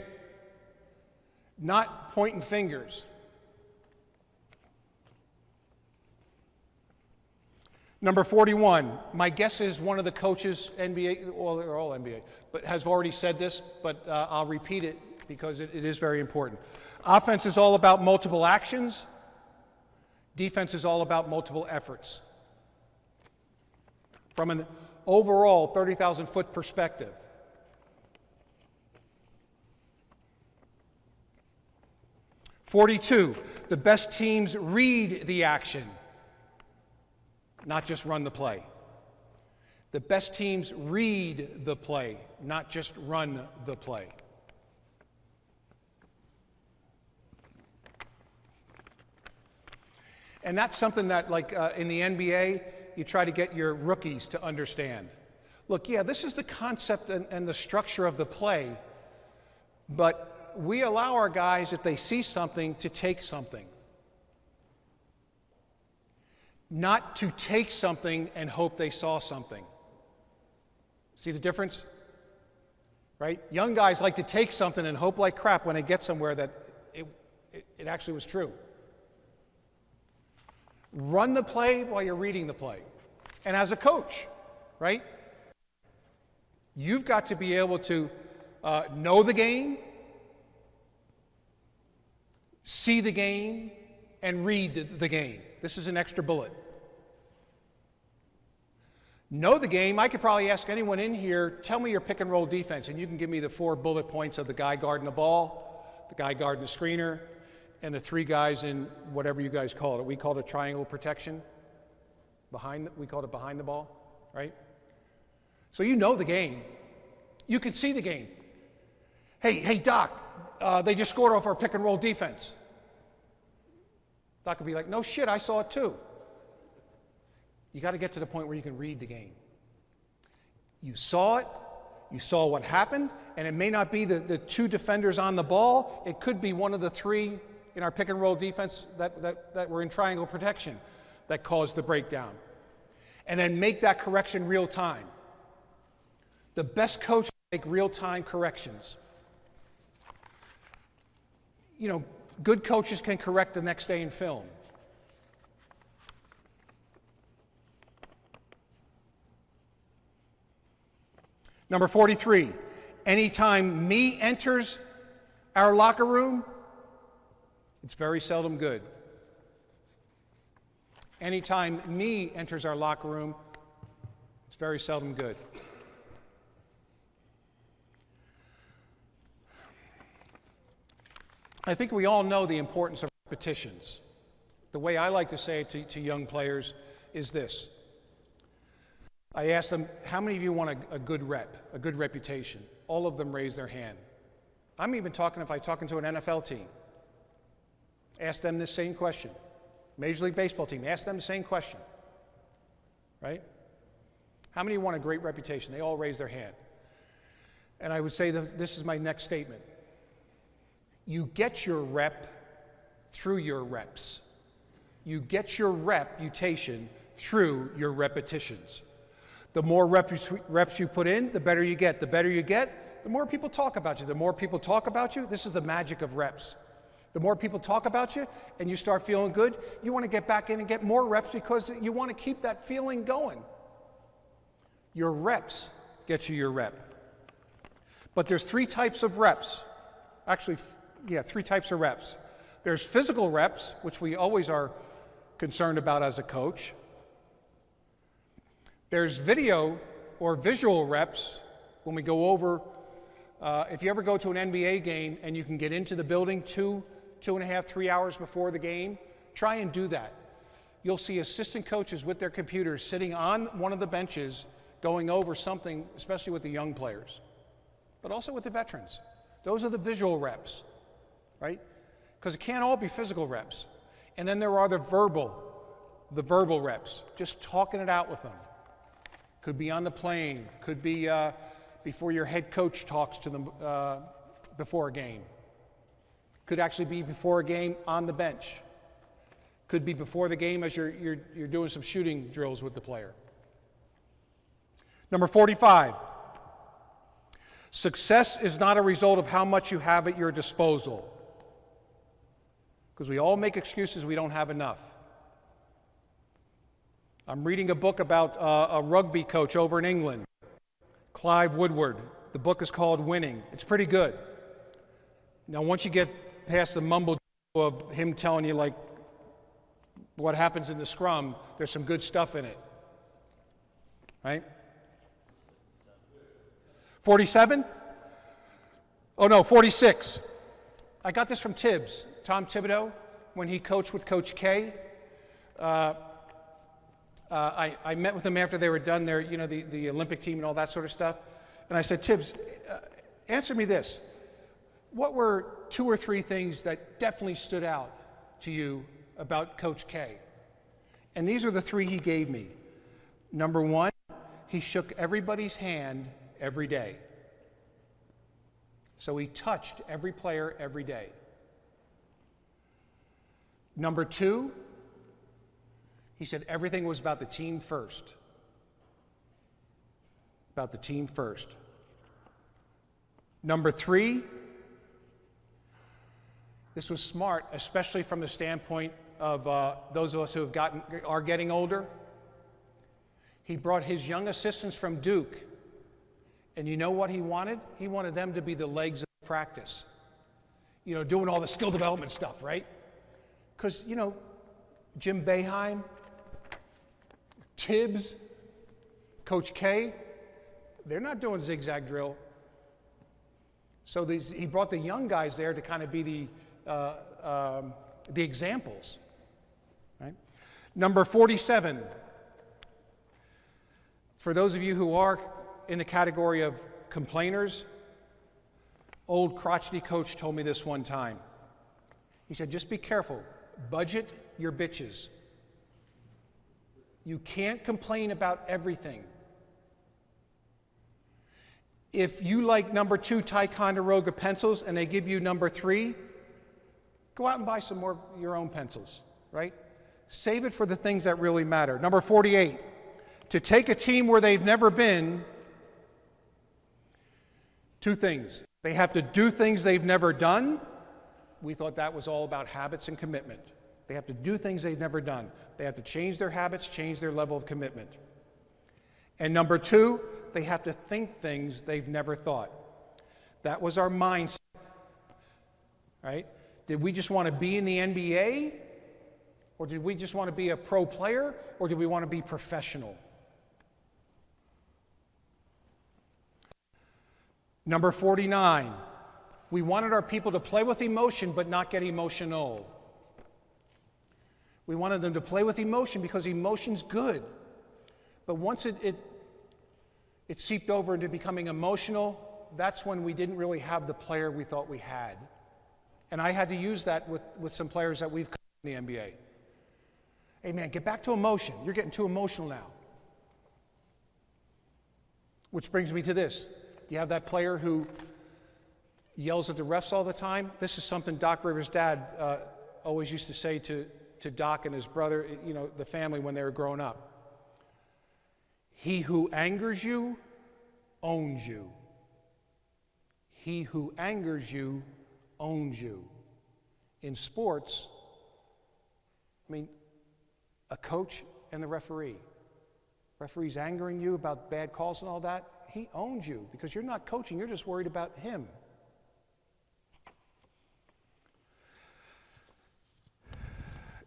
Not pointing fingers. Number 41. My guess is one of the coaches, NBA, well, they're all NBA, but has already said this, but I'll repeat it because it is very important. Offense is all about multiple actions. Defense is all about multiple efforts. From an overall 30,000-foot perspective, '42, the best teams read the action, not just run the play. The best teams read the play, not just run the play. And that's something that, like in the NBA, you try to get your rookies to understand. Look, yeah, this is the concept and the structure of the play, but we allow our guys, if they see something, to take something. Not to take something and hope they saw something. See the difference? Right? Young guys like to take something and hope like crap when they get somewhere that it actually was true. Run the play while you're reading the play. And as a coach, right? You've got to be able to know the game, see the game, and read the game. This is an extra bullet. Know the game. I could probably ask anyone in here, tell me your pick and roll defense, and you can give me the 4 bullet points of the guy guarding the ball, the guy guarding the screener, and the 3 guys in whatever you guys call it. We call it triangle protection. We call it behind the ball, right? So you know the game. You can see the game. Hey, Doc, they just scored off our pick and roll defense. Doc would be like, no shit, I saw it too. You got to get to the point where you can read the game. You saw it, you saw what happened, and it may not be the 2 defenders on the ball. It could be one of the 3 in our pick and roll defense that were in triangle protection that caused the breakdown. And then make that correction real time. The best coaches make real time corrections. You know, good coaches can correct the next day in film. Number 43, anytime me enters our locker room, it's very seldom good. Anytime me enters our locker room, it's very seldom good. I think we all know the importance of repetitions. The way I like to say it to young players is this. I ask them, how many of you want a good rep, a good reputation? All of them raise their hand. I'm even talking, if I'm talking to an NFL team, ask them this same question. Major League Baseball team, ask them the same question, right? How many want a great reputation? They all raise their hand. And I would say this is my next statement. You get your rep through your reps. You get your reputation through your repetitions. The more reps you put in, the better you get. The better you get, the more people talk about you. The more people talk about you, this is the magic of reps. The more people talk about you and you start feeling good, you want to get back in and get more reps because you want to keep that feeling going. Your reps get you your rep. But there's 3 types of reps. Actually, 3 types of reps. There's physical reps, which we always are concerned about as a coach. There's video or visual reps when we go over, if you ever go to an NBA game and you can get into the building 2.5, 3 hours before the game, try and do that. You'll see assistant coaches with their computers sitting on one of the benches going over something, especially with the young players, but also with the veterans. Those are the visual reps, right? Because it can't all be physical reps. And then there are the verbal reps, just talking it out with them. Could be on the plane, could be before your head coach talks to them before a game. Could actually be before a game on the bench. Could be before the game as you're doing some shooting drills with the player. Number 45. Success is not a result of how much you have at your disposal. Because we all make excuses we don't have enough. I'm reading a book about a rugby coach over in England, Clive Woodward. The book is called Winning. It's pretty good. Now, once you get past the mumble of him telling you, like, what happens in the scrum, there's some good stuff in it. Right? 47? Oh no, 46. I got this from Tibbs, Tom Thibodeau, when he coached with Coach K. I met with him after they were done their, the Olympic team and all that sort of stuff. And I said, Tibbs, answer me this. What were 2 or 3 things that definitely stood out to you about Coach K? And these are the 3 he gave me. Number 1, he shook everybody's hand every day. So he touched every player every day. Number 2, he said everything was about the team first. About the team first. Number 3, this was smart, especially from the standpoint of those of us who are getting older. He brought his young assistants from Duke, and you know what he wanted? He wanted them to be the legs of practice. Doing all the skill development stuff, right? Because, Jim Boeheim, Tibbs, Coach K, they're not doing zigzag drill. So he brought the young guys there to kind of be the examples. Right? Number 47. For those of you who are in the category of complainers, old crotchety coach told me this one time. He said, just be careful. Budget your bitches. You can't complain about everything. If you like number 2 Ticonderoga pencils and they give you number 3, go out and buy some more your own pencils, right? Save it for the things that really matter. Number 48, to take a team where they've never been, 2 things. They have to do things they've never done. We thought that was all about habits and commitment. They have to do things they've never done. They have to change their habits, change their level of commitment. And number 2, they have to think things they've never thought. That was our mindset, right? Did we just want to be in the NBA? Or did we just want to be a pro player? Or did we want to be professional? Number 49, we wanted our people to play with emotion but not get emotional. We wanted them to play with emotion because emotion's good. But once it seeped over into becoming emotional, that's when we didn't really have the player we thought we had. And I had to use that with some players that we've coached in the NBA. Hey man, get back to emotion. You're getting too emotional now. Which brings me to this. You have that player who yells at the refs all the time. This is something Doc Rivers' dad always used to say to Doc and his brother, the family when they were growing up. He who angers you owns you. He who angers you owns you. In sports, a coach and the referee. Referee's angering you about bad calls and all that. He owns you because you're not coaching, you're just worried about him.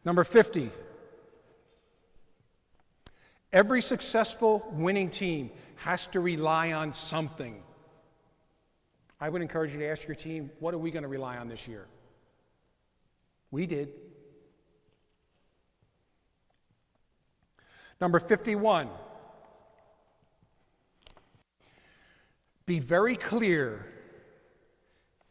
Number 50. Every successful winning team has to rely on something. I would encourage you to ask your team, what are we going to rely on this year? We did. Number 51. Be very clear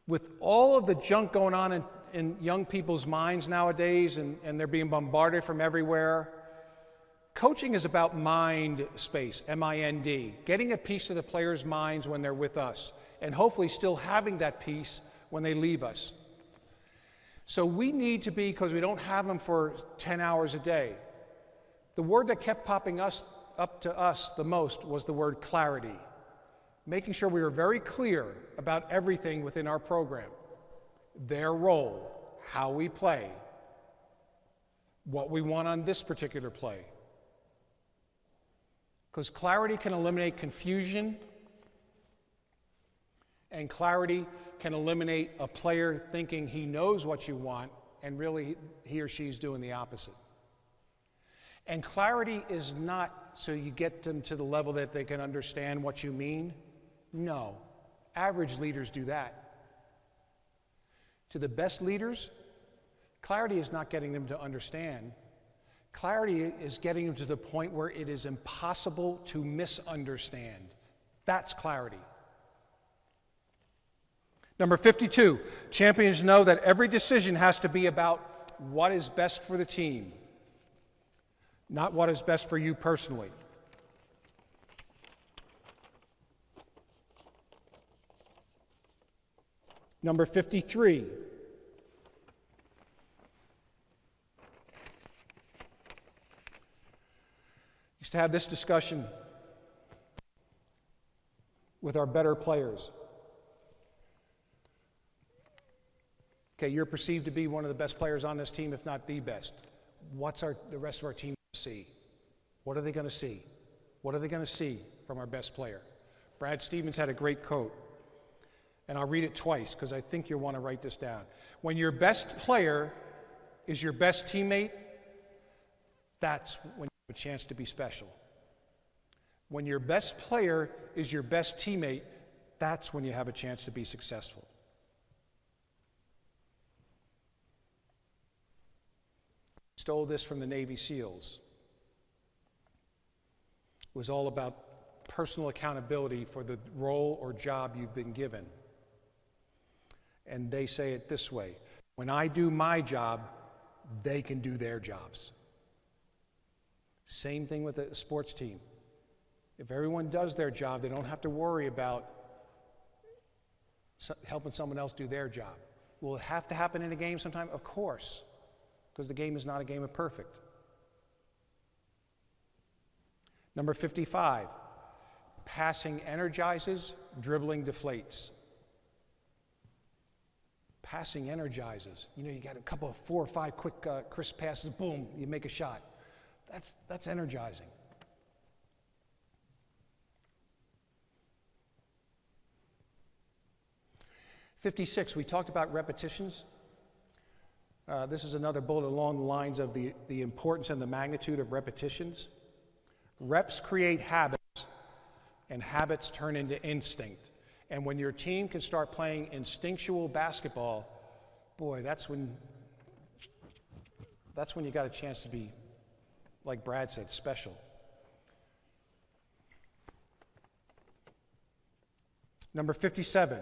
with all of the junk going on in young people's minds nowadays, and they're being bombarded from everywhere. Coaching is about mind space, M-I-N-D, getting a piece of the players' minds when they're with us, and hopefully still having that piece when they leave us. So we need to be, because we don't have them for 10 hours a day. The word that kept popping up to us the most was the word clarity. Making sure we were very clear about everything within our program. Their role, how we play, what we want on this particular play. Because clarity can eliminate confusion, and clarity can eliminate a player thinking he knows what you want, and really he or she's doing the opposite. And clarity is not so you get them to the level that they can understand what you mean. No. Average leaders do that. To the best leaders, clarity is not getting them to understand. Clarity is getting them to the point where it is impossible to misunderstand. That's clarity. Number 52, champions know that every decision has to be about what is best for the team, not what is best for you personally. Number 53. Used to have this discussion with our better players. Okay, you're perceived to be one of the best players on this team, if not the best. What's the rest of our team going to see? What are they going to see? What are they going to see from our best player? Brad Stevens had a great quote, and I'll read it twice because I think you'll want to write this down. When your best player is your best teammate, that's when you have a chance to be special. When your best player is your best teammate, that's when you have a chance to be successful. Stole this from the Navy SEALs. It was all about personal accountability for the role or job you've been given. And they say it this way: when I do my job, they can do their jobs. Same thing with a sports team. If everyone does their job, they don't have to worry about helping someone else do their job. Will it have to happen in a game sometime? Of course, because the game is not a game of perfect. Number 55, passing energizes, dribbling deflates. Passing energizes. You know, you got a couple of 4 or 5 quick, crisp passes, boom, you make a shot. That's energizing. '56, we talked about repetitions. This is another bullet along the lines of the importance and the magnitude of repetitions. Reps create habits, and habits turn into instinct. And when your team can start playing instinctual basketball, boy, that's when you got a chance to be, like Brad said, special. Number 57.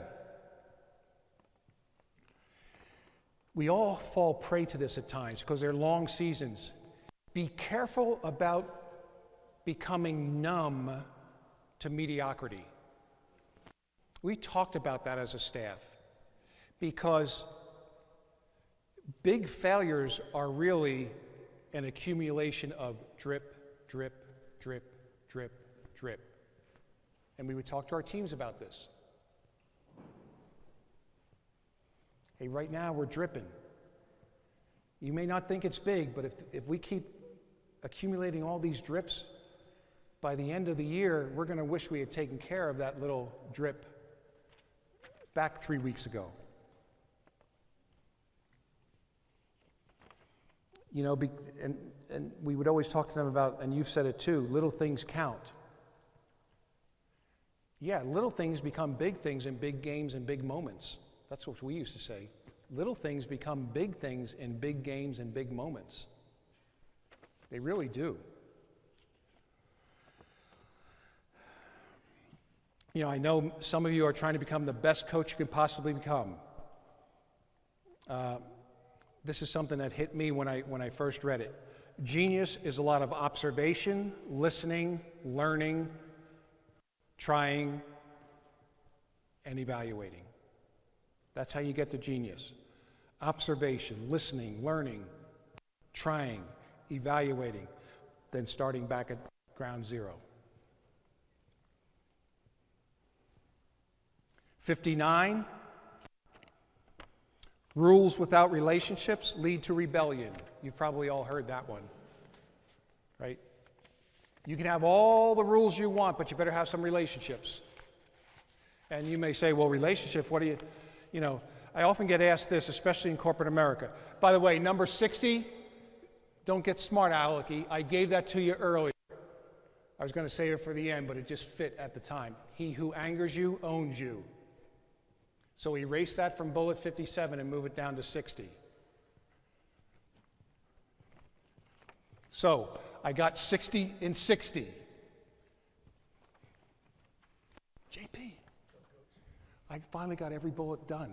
We all fall prey to this at times because they're long seasons. Be careful about becoming numb to mediocrity. We talked about that as a staff because big failures are really an accumulation of drip, drip, drip, drip, drip. And we would talk to our teams about this. Hey, right now we're dripping. You may not think it's big, but if we keep accumulating all these drips, by the end of the year, we're going to wish we had taken care of that little drip back 3 weeks ago. You know, and we would always talk to them about, and you've said it too, little things count. Yeah, little things become big things in big games and big moments. That's what we used to say. Little things become big things in big games and big moments. They really do. You know, I know some of you are trying to become the best coach you can possibly become. This is something that hit me when I first read it. Genius is a lot of observation, listening, learning, trying, and evaluating. That's how you get to genius. Observation, listening, learning, trying, evaluating, then starting back at ground zero. 59, rules without relationships lead to rebellion. You've probably all heard that one, right? You can have all the rules you want, but you better have some relationships. And you may say, well, relationship, what do you know, I often get asked this, especially in corporate America. By the way, number 60, Don't get smart, Alecky. I gave that to you earlier. I was going to save it for the end, but it just fit at the time. He who angers you owns you. So erase that from bullet 57 and move it down to 60. So I got 60 in 60. JP, I finally got every bullet done.